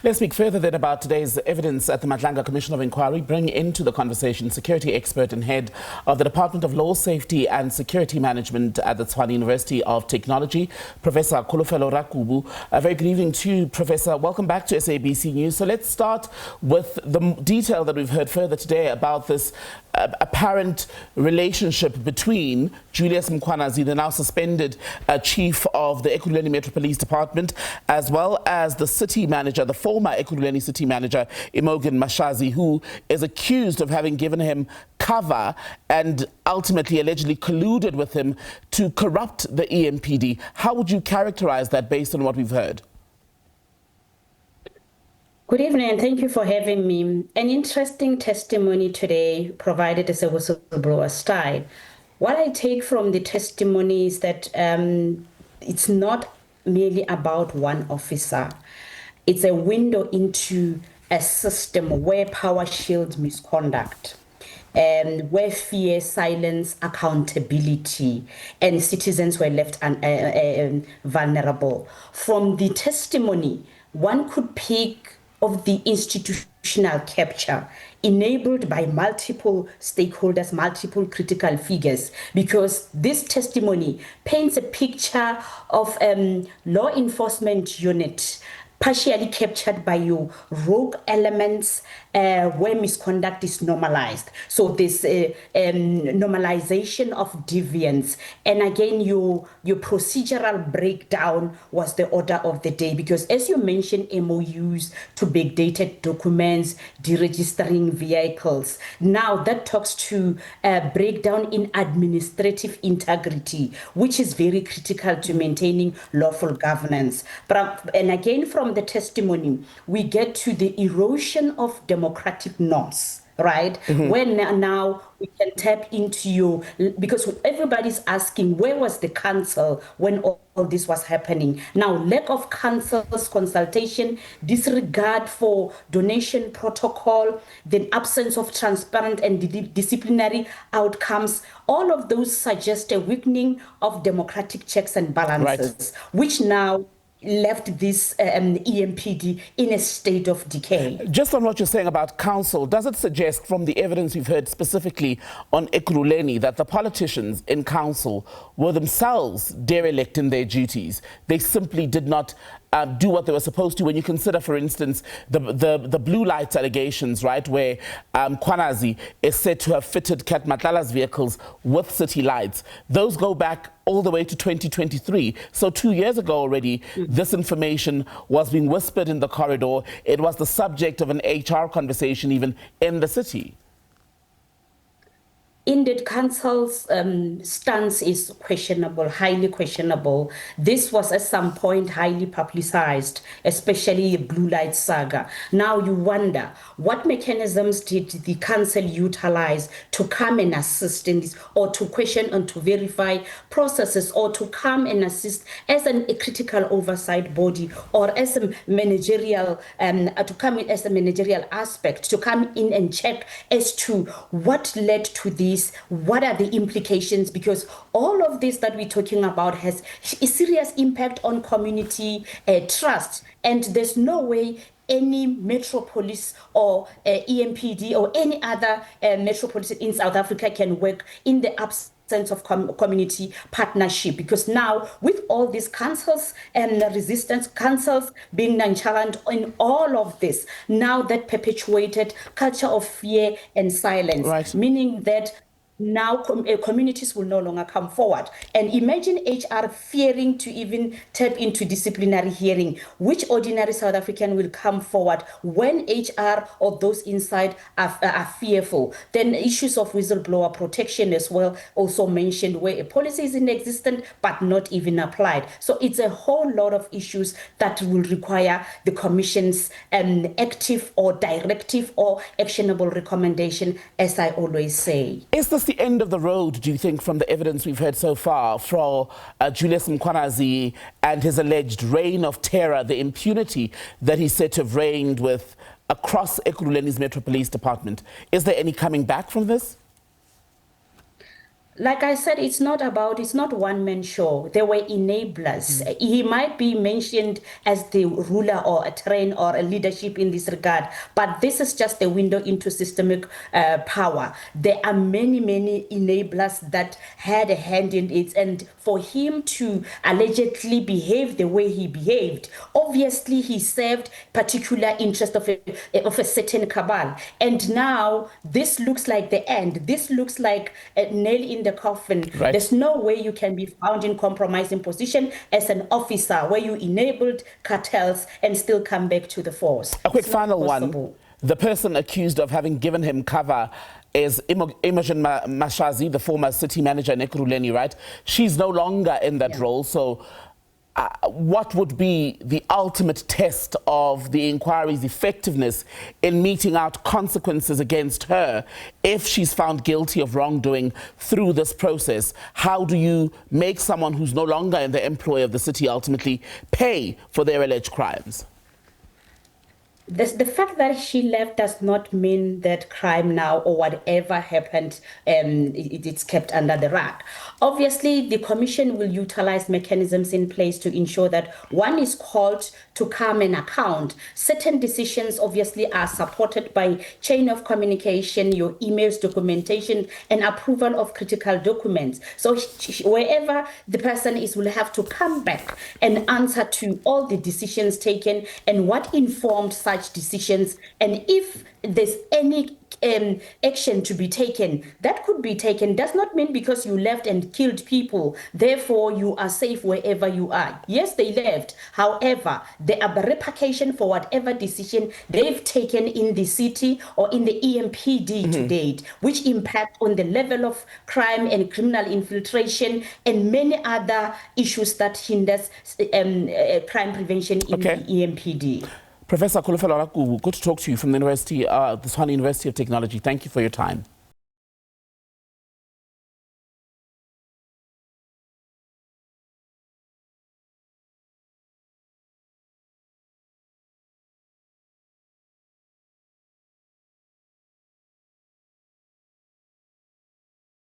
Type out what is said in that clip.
Let's speak further then about today's evidence at the Madlanga Commission of Inquiry. Bring into the conversation security expert and head of the Department of Law, Safety and Security Management at the Tshwane University of Technology, Professor Kholofelo Rakubu. A very good evening to you, Professor. Welcome back to SABC News. So let's start with the detail that we've heard further today about this apparent relationship between Julius Mkhwanazi, the now suspended chief of the Ekurhuleni Metro Police Department, as well as the city manager, the former Ekurhuleni city manager, Imogen Mashazi, who is accused of having given him cover and ultimately allegedly colluded with him to corrupt the EMPD. How would you characterize that based on what we've heard? Good evening, and thank you for having me. An interesting testimony today provided as a whistleblower style. What I take from the testimony is that it's not merely about one officer. It's a window into a system where power shields misconduct, and where fear, silence, accountability, and citizens were left vulnerable. From the testimony, one could pick of the institutional capture enabled by multiple stakeholders, multiple critical figures, because this testimony paints a picture of law enforcement unit partially captured by your rogue elements where misconduct is normalized. So this normalization of deviance. And again, your procedural breakdown was the order of the day, because as you mentioned, MOUs to backdated documents, deregistering vehicles. Now that talks to breakdown in administrative integrity, which is very critical to maintaining lawful governance. And again, from the testimony, we get to the erosion of democratic norms, right? When now we can tap into because everybody's asking, where was the council when all this was happening? Now, lack of council's consultation, disregard for donation protocol, the absence of transparent and disciplinary outcomes, all of those suggest a weakening of democratic checks and balances, which now left this EMPD in a state of decay. Just on what you're saying about council, does it suggest from the evidence we've heard specifically on Ekurhuleni that the politicians in council were themselves derelict in their duties? They simply did not do what they were supposed to. When you consider, for instance, the blue lights allegations, right, where Mkhwanazi is said to have fitted Kat Matlala's vehicles with city lights. Those go back all the way to 2023. So 2 years ago already, this information was being whispered in the corridor. It was the subject of an HR conversation even in the city. Indeed, council's stance is questionable, highly questionable. This was at some point highly publicized, especially the blue light saga. Now you wonder, what mechanisms did the council utilize to come and assist in this, or to question and to verify processes, or to come and assist as a critical oversight body, or as a managerial, to come in as a managerial aspect, to come in and check as to what led to this. What are the implications? Because all of this that we're talking about has a serious impact on community trust. And there's no way any metropolis or EMPD or any other metropolis in South Africa can work in the absence of community partnership, because now with all these councils and resistance councils being nonchalant in all of this, now that perpetuated culture of fear and silence, meaning that now communities will no longer come forward. And imagine HR fearing to even tap into disciplinary hearing. Which ordinary South African will come forward when HR or those inside are fearful? Then issues of whistleblower protection as well also mentioned, where a policy is in existence but not even applied. So it's a whole lot of issues that will require the Commission's active or directive or actionable recommendation, as I always say. Is this the end of the road, do you think, from the evidence we've heard so far for Julius Mkhwanazi and his alleged reign of terror, the impunity that he's said to have reigned with across Ekurhuleni's Metro Police Department? Is there any coming back from this? Like I said, it's not one-man show. There were enablers. He might be mentioned as the ruler or a train or a leadership in this regard, but this is just a window into systemic power. There are many, many enablers that had a hand in it, and for him to allegedly behave the way he behaved, obviously he served particular interest of a certain cabal. And now this looks like the end. This looks like a nail in the coffin. Right. There's no way you can be found in compromising position as an officer where you enabled cartels and still come back to the force. A quick final one. The person accused of having given him cover is Imogen Mashazi, the former city manager in Ekurhuleni, right? She's no longer in that role. So what would be the ultimate test of the inquiry's effectiveness in meting out consequences against her if she's found guilty of wrongdoing through this process? How do you make someone who's no longer in the employ of the city ultimately pay for their alleged crimes? The fact that she left does not mean that crime now or whatever happened, it's kept under the rug. Obviously, the commission will utilize mechanisms in place to ensure that one is called to come and account. Certain decisions obviously are supported by chain of communication, your emails, documentation, and approval of critical documents. So wherever the person is will have to come back and answer to all the decisions taken and what informed such decisions, and if there's any action to be taken, that could be taken. Does not mean because you left and killed people, therefore you are safe wherever you are. Yes, they left. However, there are repercussions for whatever decision they've taken in the city or in the EMPD to date, which impact on the level of crime and criminal infiltration and many other issues that hinders crime prevention in the EMPD. Professor Kholofelo Rakubu, good to talk to you from the Tshwane University of Technology. Thank you for your time.